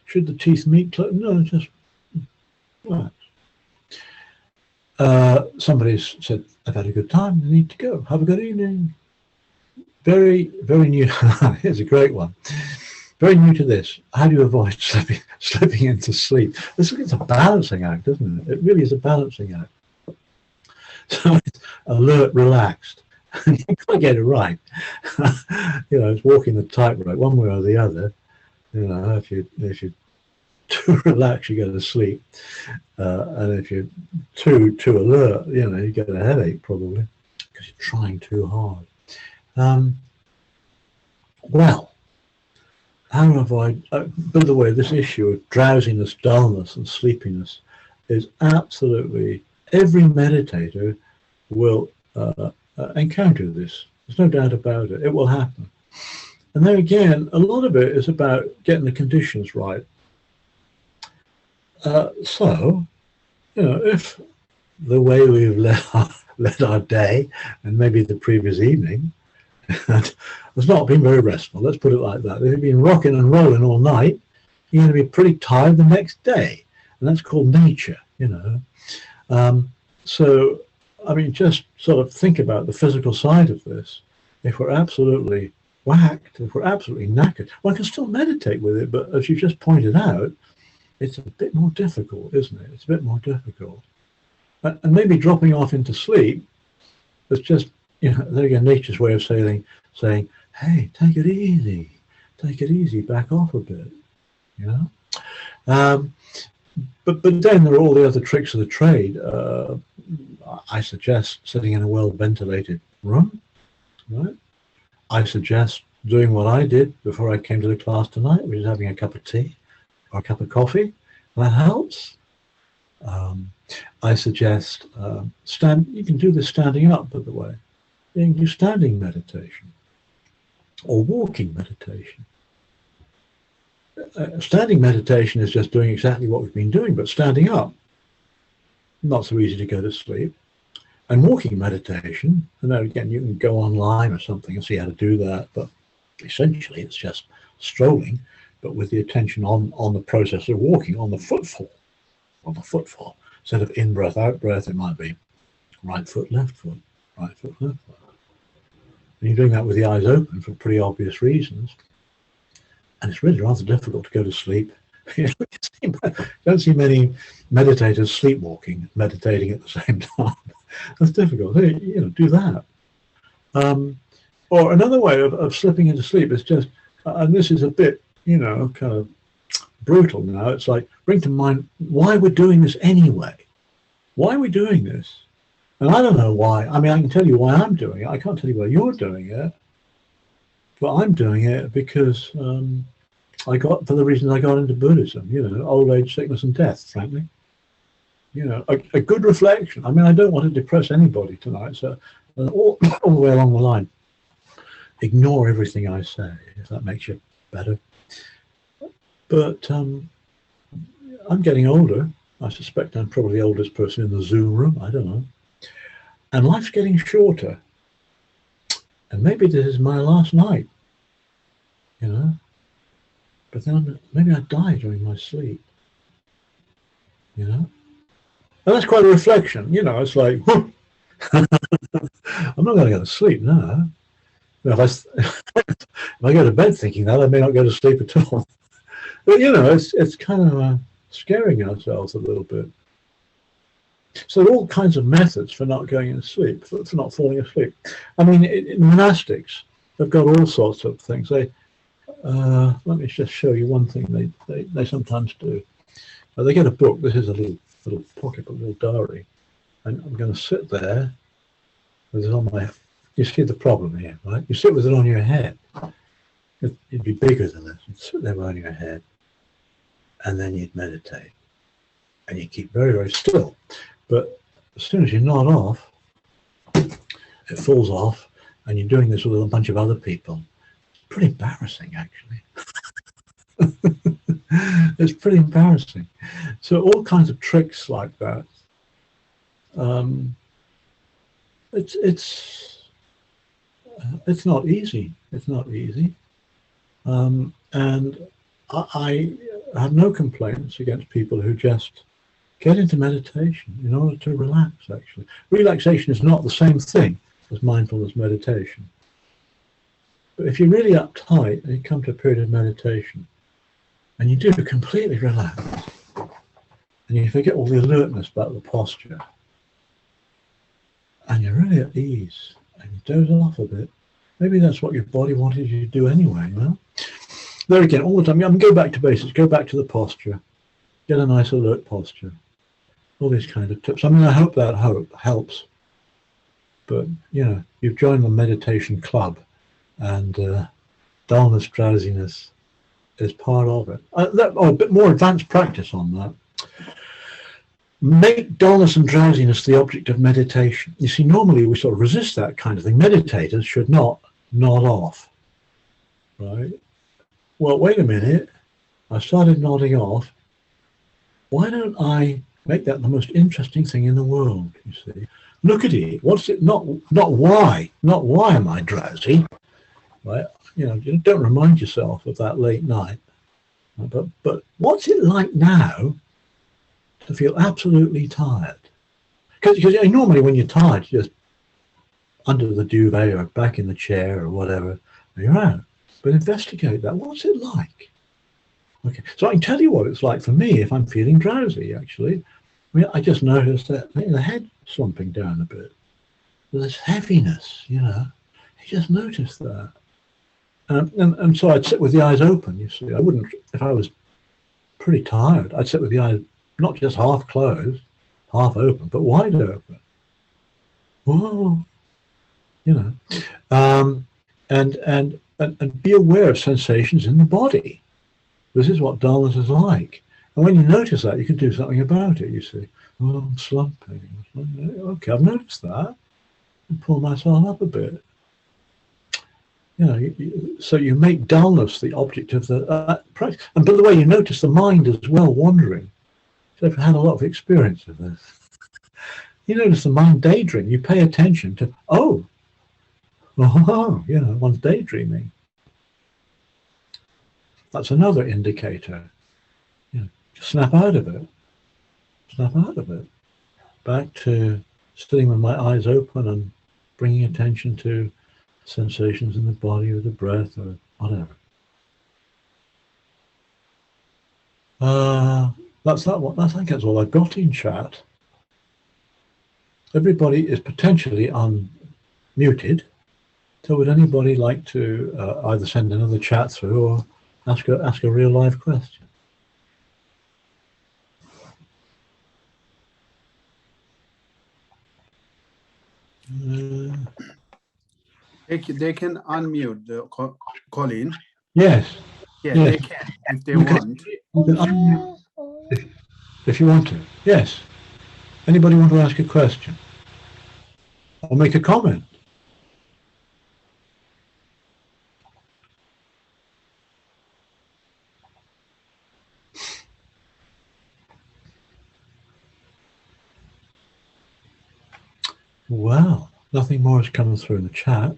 Should the teeth meet? No, just relax. Somebody's said, I've had a good time, I need to go. Have a good evening. Very, very new. Here's a great one. Very new to this. How do you avoid slipping into sleep? It's a balancing act, isn't it? It really is a balancing act. So it's alert, relaxed. You've got to get it right. It's walking the tightrope one way or the other. If you're too relaxed, you go to sleep, and if you're too alert, you get a headache probably because you're trying too hard. Well, how to avoid? By the way, this issue of drowsiness, dullness, and sleepiness is absolutely every meditator will encounter this. There's no doubt about it. It will happen. And then again, a lot of it is about getting the conditions right. So, if the way we've led our day, and maybe the previous evening, has not been very restful, let's put it like that. If you've been rocking and rolling all night, you're going to be pretty tired the next day. And that's called nature, So, I mean, just sort of think about the physical side of this. If we're absolutely whacked, if we're absolutely knackered, one can still meditate with it, but as you just pointed out, it's a bit more difficult, isn't it? It's a bit more difficult. And maybe dropping off into sleep is just, there again, nature's way of saying, hey, take it easy, back off a bit, But then there are all the other tricks of the trade. I suggest sitting in a well-ventilated room, right? I suggest doing what I did before I came to the class tonight, which is having a cup of tea or a cup of coffee. That helps. I suggest you can do this standing up, by the way. You can do standing meditation or walking meditation. Standing meditation is just doing exactly what we've been doing, but standing up, not so easy to go to sleep. And walking meditation, and then again, you can go online or something and see how to do that, but essentially it's just strolling, but with the attention on the process of walking, on the footfall. Instead of in-breath, out-breath, it might be right foot, left foot, right foot, left foot. And you're doing that with the eyes open for pretty obvious reasons. And it's really rather difficult to go to sleep. You don't see many meditators sleepwalking, meditating at the same time. That's difficult. Do that. Or another way of slipping into sleep is just, and this is a bit, kind of brutal now. It's like, bring to mind why we're doing this anyway. Why are we doing this? And I don't know why. I mean, I can tell you why I'm doing it. I can't tell you why you're doing it. But I'm doing it because for the reasons I got into Buddhism, old age, sickness and death, frankly. A good reflection. I mean, I don't want to depress anybody tonight, so all the way along the line, ignore everything I say, if that makes you better. But I'm getting older. I suspect I'm probably the oldest person in the Zoom room. I don't know. And life's getting shorter. And maybe this is my last night, you know. But then maybe I die during my sleep, you know. And that's quite a reflection, you know. It's like, I'm not going to go to sleep now. If I go to bed thinking that, I may not go to sleep at all. But, you know, it's kind of scaring ourselves a little bit. So there are all kinds of methods for not going to sleep, for not falling asleep. I mean, in monastics, they've got all sorts of things. Let me just show you one thing they sometimes do. They get a book. This is a little pocketbook, little diary, and I'm going to sit there with it on my. You see the problem here, right? You sit with it on your head. It'd be bigger than this. You'd sit there on your head, and then you'd meditate, and you keep very, very still. But as soon as you nod off, it falls off, and you're doing this with a bunch of other people. It's pretty embarrassing, actually. It's pretty embarrassing. So all kinds of tricks like that. It's not easy. It's not easy. And I have no complaints against people who just get into meditation in order to relax, actually. Relaxation is not the same thing as mindfulness meditation. But if you're really uptight and you come to a period of meditation and you do completely relax and you forget all the alertness about the posture and you're really at ease and you doze off a bit, maybe that's what your body wanted you to do anyway, you know? There again, all the time, I mean, go back to basics, go back to the posture, get a nice alert posture. All these kind of tips. I mean, I hope that helps. But, you know, you've joined the meditation club and dullness, drowsiness is part of it. A bit more advanced practice on that. Make dullness and drowsiness the object of meditation. You see, normally we sort of resist that kind of thing. Meditators should not nod off, right? Well, wait a minute. I started nodding off. Why don't I make that the most interesting thing in the world, you see? Look at it. What's it? Not why am I drowsy, right? You know, don't remind yourself of that late night. But what's it like now to feel absolutely tired? Because normally when you're tired, you're just under the duvet or back in the chair or whatever, and you're out. But investigate that. What's it like? Okay, so I can tell you what it's like for me if I'm feeling drowsy, actually. I mean, I just noticed that the head slumping down a bit. There's heaviness, you know. I just noticed that. And so I'd sit with the eyes open, you see. I wouldn't, if I was pretty tired, I'd sit with the eyes not just half closed, half open, but wide open. Whoa, you know. And be aware of sensations in the body. This is what dullness is like. And when you notice that, you can do something about it, you see. Oh, I'm slumping. Okay, I've noticed that. And pull myself up a bit. You know, so you make dullness the object of the practice. And by the way, you notice the mind as well wandering. So I've had a lot of experience of this. You notice the mind daydream. You pay attention to, you know, one's daydreaming. That's another indicator. You know, snap out of it. Snap out of it. Back to sitting with my eyes open and bringing attention to sensations in the body or the breath or whatever. I think that's all I've got in chat. Everybody is potentially unmuted. So would anybody like to either send another chat through or ask a real live question? They can unmute the Colin. Yes. Yeah, yes. they can if they want. If you want to. Yes. Anybody want to ask a question or make a comment? Well, nothing more has come through in the chat.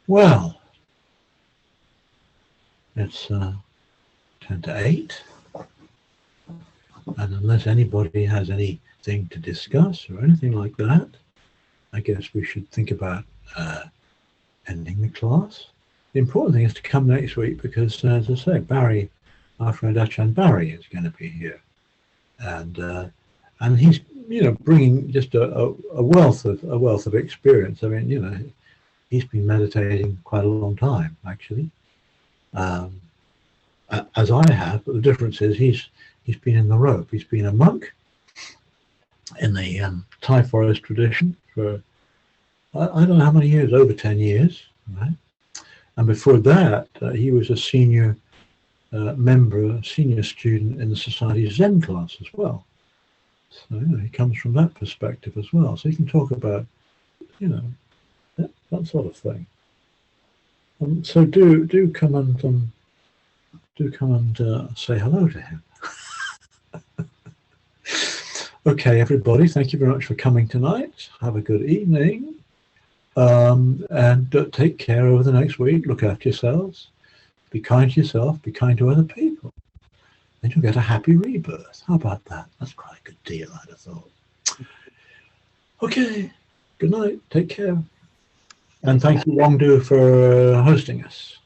Well, it's 10 to 8. And unless anybody has anything to discuss or anything like that, I guess we should think about ending the class. The important thing is to come next week because, as I say, Barry, our friend Ajahn Barry, is going to be here, and he's bringing just a wealth of experience. I mean, he's been meditating quite a long time actually, as I have. But the difference is he's been in the rope. He's been a monk in the Thai forest tradition for I don't know how many years, over 10 years, right? And before that, he was a senior member, a senior student in the Society Zen class as well. So he comes from that perspective as well. So he can talk about, that sort of thing. So do come and say hello to him. Okay, everybody, thank you very much for coming tonight. Have a good evening. And take care over the next week. Look after yourselves. Be kind to yourself. Be kind to other people. Then you'll get a happy rebirth. How about that? That's quite a good deal, I'd have thought. Okay. Good night. Take care. And thank you, Wongdu, for hosting us.